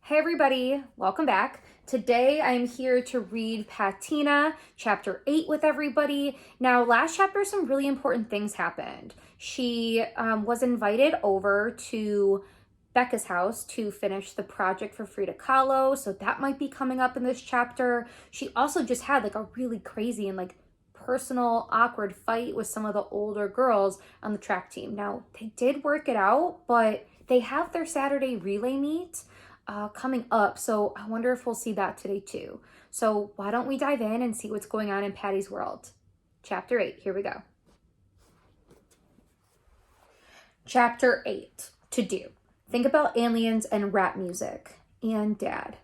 Hey everybody, welcome back. Today I'm here to read Patina Chapter 8 with everybody. Now, last chapter, some really important things happened. She was invited over to Becca's house to finish the project for Frida Kahlo, so that might be coming up in this chapter. She also just had like a really crazy and personal awkward fight with some of the older girls on the track team. Now, they did work it out, but they have their Saturday relay meet coming up, so I wonder if we'll see that today too. So why don't we dive in and see what's going on in Patty's world? Chapter 8, here we go. Chapter 8, to do. Think about aliens and rap music. And Dad.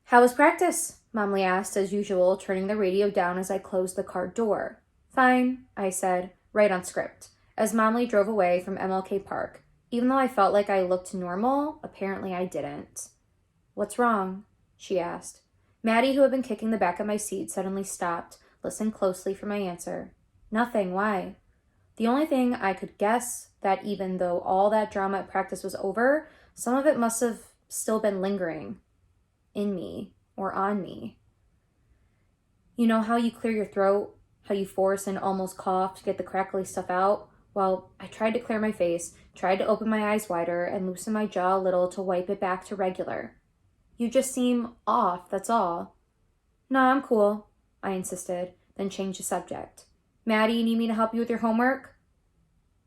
How was practice? Momly asked as usual, turning the radio down as I closed the car door. Fine, I said, right on script, as Momly drove away from MLK Park. Even though I felt like I looked normal, apparently I didn't. What's wrong? She asked. Maddie, who had been kicking the back of my seat, suddenly stopped, listened closely for my answer. Nothing, why? The only thing I could guess that even though all that drama at practice was over, some of it must have still been lingering in me or on me. You know how you clear your throat, how you force and almost cough to get the crackly stuff out? Well, I tried to clear my face, tried to open my eyes wider and loosen my jaw a little to wipe it back to regular. You just seem off, that's all. No, I'm cool, I insisted, then changed the subject. Maddie, you need me to help you with your homework?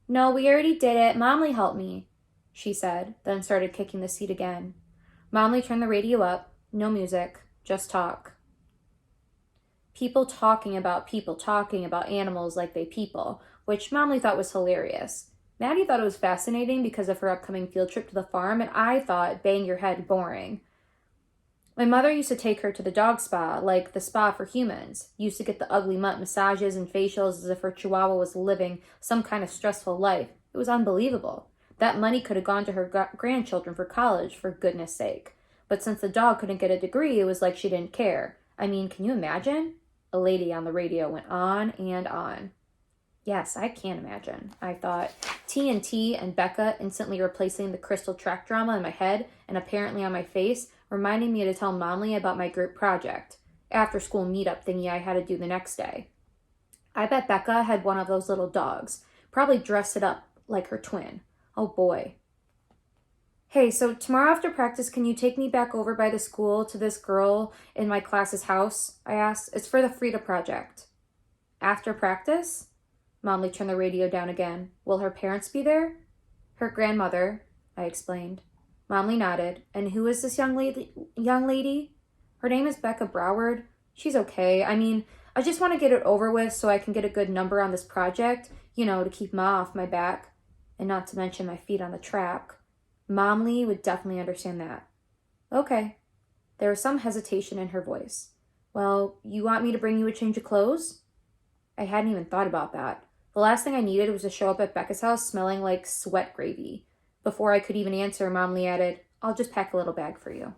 No, we already did it. Momly helped me, she said, then started kicking the seat again. Momly turned the radio up, no music, just talk. People talking about animals like they people, which Momly thought was hilarious. Maddie thought it was fascinating because of her upcoming field trip to the farm, and I thought bang your head boring. My mother used to take her to the dog spa, like the spa for humans. Used to get the ugly mutt massages and facials as if her chihuahua was living some kind of stressful life. It was unbelievable. That money could have gone to her grandchildren for college, for goodness sake. But since the dog couldn't get a degree, it was like she didn't care. I mean, can you imagine? A lady on the radio went on and on. Yes, I can imagine, I thought. TNT and Becca instantly replacing the crystal track drama in my head and apparently on my face, reminding me to tell Momly about my group project, after school meetup thingy I had to do the next day. I bet Becca had one of those little dogs, probably dressed it up like her twin. Oh boy. Hey, so tomorrow after practice, can you take me back over by the school to this girl in my class's house? I asked. It's for the Frida project. After practice? Momly turned the radio down again. Will her parents be there? Her grandmother, I explained. Momly nodded. And who is this young lady? Her name is Becca Broward. She's okay. I mean, I just want to get it over with so I can get a good number on this project, to keep Ma off my back, and not to mention my feet on the track. Momly would definitely understand that. Okay. There was some hesitation in her voice. Well, you want me to bring you a change of clothes? I hadn't even thought about that. The last thing I needed was to show up at Becca's house smelling like sweat gravy. Before I could even answer, Momly added, I'll just pack a little bag for you.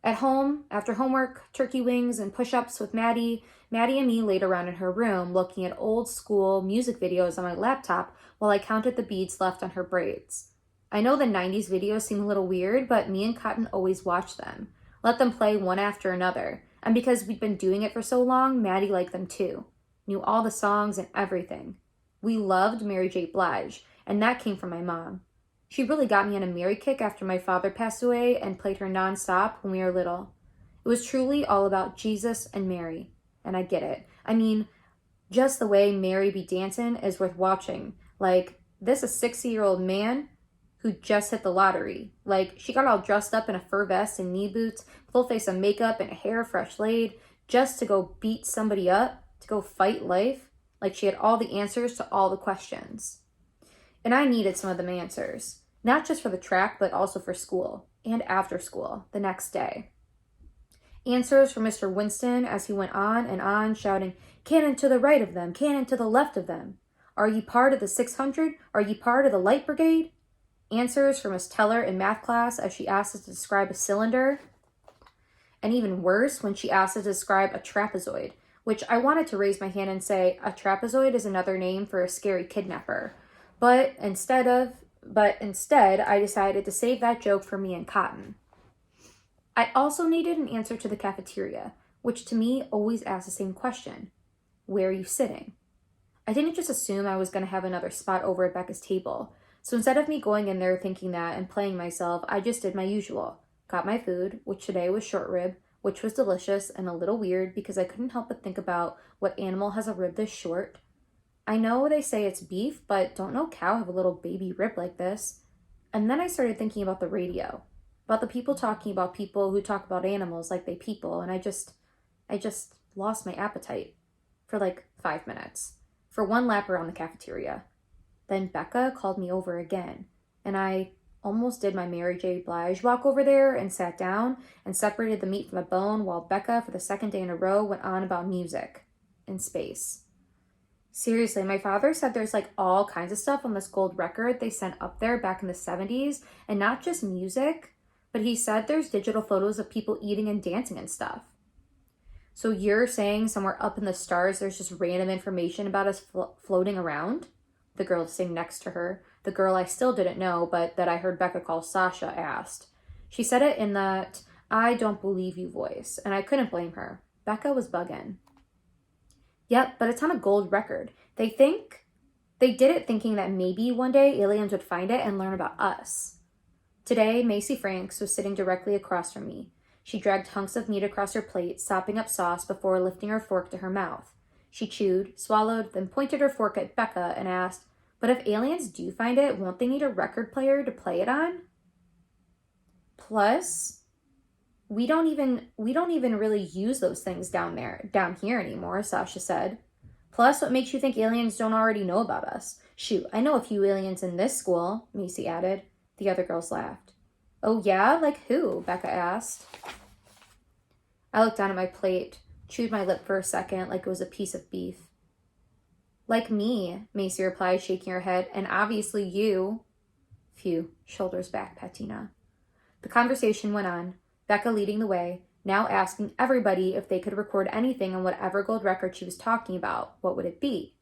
At home, after homework, turkey wings, and push-ups with Maddie and me laid around in her room looking at old school music videos on my laptop while I counted the beads left on her braids. I know the 90s videos seem a little weird, but me and Cotton always watched them. Let them play one after another. And because we'd been doing it for so long, Maddie liked them too. Knew all the songs and everything. We loved Mary J. Blige, and that came from my mom. She really got me on a Mary kick after my father passed away and played her nonstop when we were little. It was truly all about Jesus and Mary, and I get it. I mean, just the way Mary be dancing is worth watching. Like, this a 60-year-old man who just hit the lottery. Like, she got all dressed up in a fur vest and knee boots, full face of makeup and hair fresh laid, just to go beat somebody up, to go fight life. Like she had all the answers to all the questions. And I needed some of them answers. Not just for the track, but also for school. And after school, the next day. Answers from Mr. Winston as he went on, shouting, cannon to the right of them, cannon to the left of them. Are ye part of the 600? Are ye part of the light brigade? Answers from Miss Teller in math class as she asked us to describe a cylinder. And even worse, when she asked us to describe a trapezoid, which I wanted to raise my hand and say, a trapezoid is another name for a scary kidnapper. But instead of, but instead I decided to save that joke for me and Cotton. I also needed an answer to the cafeteria, which to me always asks the same question. Where are you sitting? I didn't just assume I was going to have another spot over at Becca's table. So instead of me going in there thinking that and playing myself, I just did my usual. Got my food, which today was short rib, which was delicious and a little weird because I couldn't help but think about what animal has a rib this short. I know they say it's beef, but don't no cow have a little baby rib like this. And then I started thinking about the radio, about the people talking about people who talk about animals like they people, and I just lost my appetite for like 5 minutes, for one lap around the cafeteria. Then Becca called me over again, and I almost did my Mary J. Blige walk over there and sat down and separated the meat from the bone while Becca, for the second day in a row, went on about music and space. Seriously, my father said there's like all kinds of stuff on this gold record they sent up there back in the 70s, and not just music, but he said there's digital photos of people eating and dancing and stuff. So you're saying somewhere up in the stars there's just random information about us floating around? The girl sitting next to her, the girl I still didn't know but that I heard Becca call Sasha, asked. She said it in that I don't believe you voice, and I couldn't blame her. Becca was bugging. Yep, but it's on a gold record. They did it thinking that maybe one day aliens would find it and learn about us. Today, Macy Franks was sitting directly across from me. She dragged hunks of meat across her plate, sopping up sauce before lifting her fork to her mouth. She chewed, swallowed, then pointed her fork at Becca and asked, "But if aliens do find it, won't they need a record player to play it on?" Plus, we don't even really use those things down here anymore, Sasha said. Plus, what makes you think aliens don't already know about us? Shoot, I know a few aliens in this school, Macy added. The other girls laughed. Oh yeah? Like who? Becca asked. I looked down at my plate, chewed my lip for a second like it was a piece of beef. Like me, Macy replied, shaking her head, and obviously you. Phew, shoulders back, Patina. The conversation went on, Becca leading the way, now asking everybody if they could record anything on whatever gold record she was talking about. What would it be?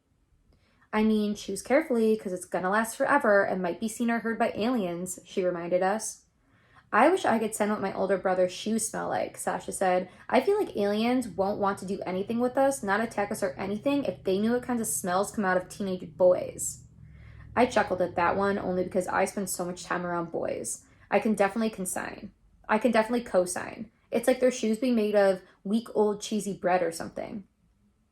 I mean, choose carefully because it's gonna last forever and might be seen or heard by aliens, she reminded us. I wish I could send what my older brother's shoes smell like, Sasha said. I feel like aliens won't want to do anything with us, not attack us or anything, if they knew what kinds of smells come out of teenage boys. I chuckled at that one only because I spend so much time around boys. I can definitely co-sign. It's like their shoes being made of week-old cheesy bread or something.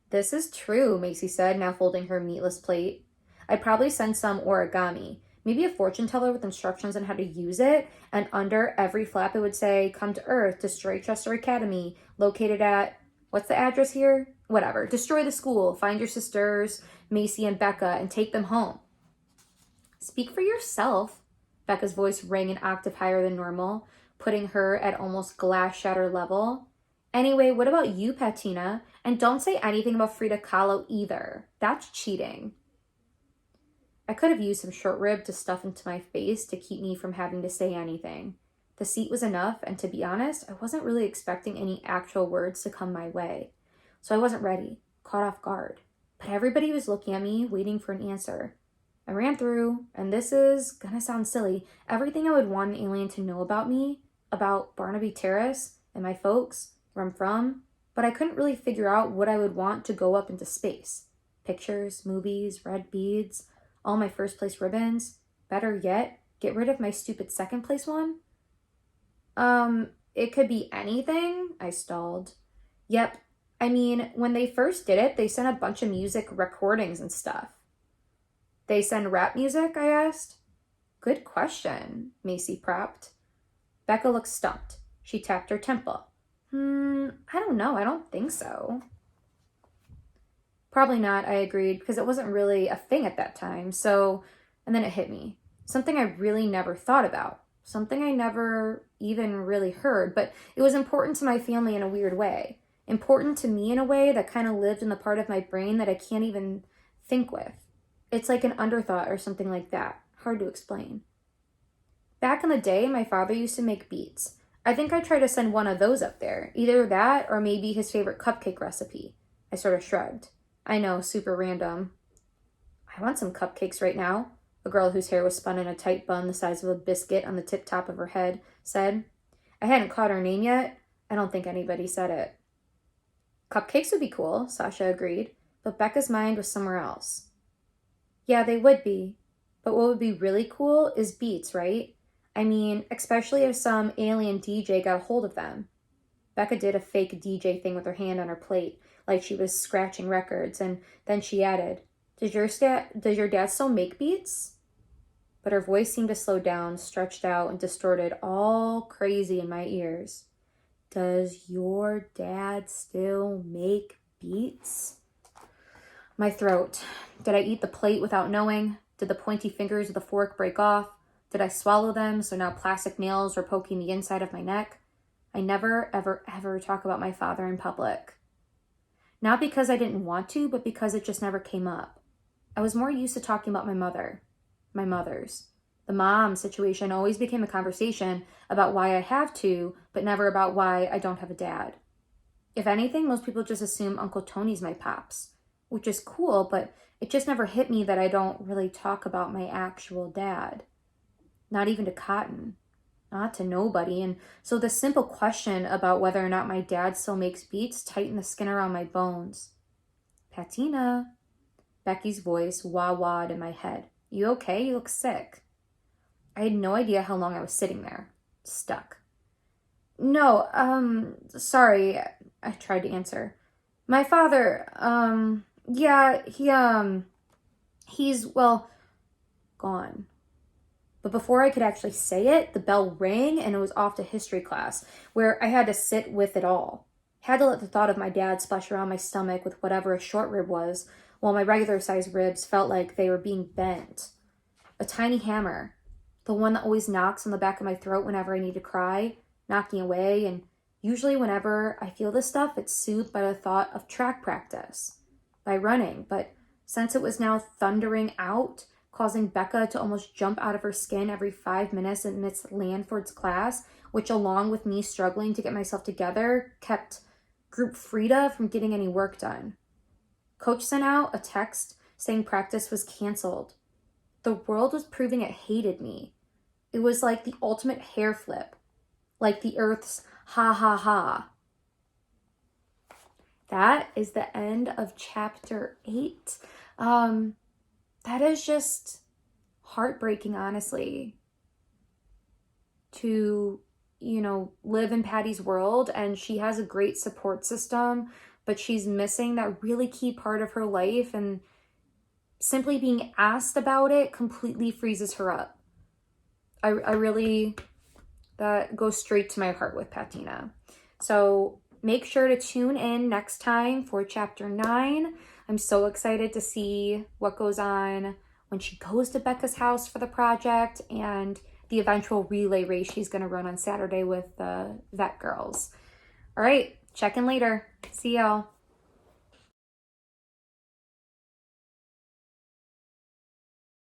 This is true, Macy said, now folding her meatless plate. I'd probably send some origami. Maybe a fortune teller with instructions on how to use it, and under every flap it would say, "Come to Earth, destroy Chester Academy, located at," what's the address here? Whatever. Destroy the school, find your sisters, Macy and Becca, and take them home. Speak for yourself. Becca's voice rang an octave higher than normal, putting her at almost glass shatter level. Anyway, what about you, Patina? And don't say anything about Frida Kahlo either. That's cheating. I could have used some short rib to stuff into my face to keep me from having to say anything. The seat was enough, and to be honest, I wasn't really expecting any actual words to come my way. So I wasn't ready, caught off guard. But everybody was looking at me, waiting for an answer. I ran through, and this is gonna sound silly, everything I would want an alien to know about me, about Barnaby Terrace and my folks, where I'm from, but I couldn't really figure out what I would want to go up into space. Pictures, movies, red beads, all my first place ribbons. Better yet, get rid of my stupid second place one. It could be anything, I stalled. Yep, I mean, when they first did it, they sent a bunch of music recordings and stuff. They send rap music, I asked. Good question, Macy propped. Becca looked stumped. She tapped her temple. I don't know, I don't think so. Probably not, I agreed, because it wasn't really a thing at that time, and then it hit me. Something I really never thought about. Something I never even really heard, but it was important to my family in a weird way. Important to me in a way that kind of lived in the part of my brain that I can't even think with. It's like an underthought or something like that. Hard to explain. Back in the day, my father used to make beats. I think I tried to send one of those up there. Either that or maybe his favorite cupcake recipe. I sort of shrugged. I know, super random. I want some cupcakes right now. a girl whose hair was spun in a tight bun the size of a biscuit on the tip top of her head, said. I hadn't caught her name yet. I don't think anybody said it. Cupcakes would be cool, Sasha agreed, but Becca's mind was somewhere else. Yeah, they would be. But what would be really cool is beats, right? I mean, especially if some alien DJ got a hold of them. Becca did a fake DJ thing with her hand on her plate, like she was scratching records, and then she added, Does your dad still make beats? But her voice seemed to slow down, stretched out, and distorted all crazy in my ears. Does your dad still make beats? My throat. Did I eat the plate without knowing? Did the pointy fingers of the fork break off? Did I swallow them so now plastic nails were poking the inside of my neck? I never, ever, ever talk about my father in public. Not because I didn't want to, but because it just never came up. I was more used to talking about my mother. My mother's. The mom situation always became a conversation about why I have to, but never about why I don't have a dad. If anything, most people just assume Uncle Tony's my pops, which is cool, but it just never hit me that I don't really talk about my actual dad. Not even to Cotton. Not to nobody. And so the simple question about whether or not my dad still makes beats tightened the skin around my bones. Patina. Becky's voice wah-wah'd in my head. You okay? You look sick. I had no idea how long I was sitting there. Stuck. No, sorry. I tried to answer. My father, yeah, he's, well, gone. But before I could actually say it, the bell rang and it was off to history class, where I had to sit with it all. Had to let the thought of my dad splash around my stomach with whatever a short rib was, while my regular-sized ribs felt like they were being bent. A tiny hammer, the one that always knocks on the back of my throat whenever I need to cry, knocking away, and usually whenever I feel this stuff, it's soothed by the thought of track practice, by running. But since it was now thundering out, causing Becca to almost jump out of her skin every 5 minutes amidst Lanford's class, which along with me struggling to get myself together, kept Group Frida from getting any work done. Coach sent out a text saying practice was canceled. The world was proving it hated me. It was like the ultimate hair flip, like the Earth's ha ha ha. That is the end of chapter 8. That is just heartbreaking, honestly, to, live in Patty's world, and she has a great support system, but she's missing that really key part of her life, and simply being asked about it completely freezes her up. I really, that goes straight to my heart with Patina. So make sure to tune in next time for chapter 9. I'm so excited to see what goes on when she goes to Becca's house for the project and the eventual relay race she's going to run on Saturday with the vet girls. All right, check in later. See y'all.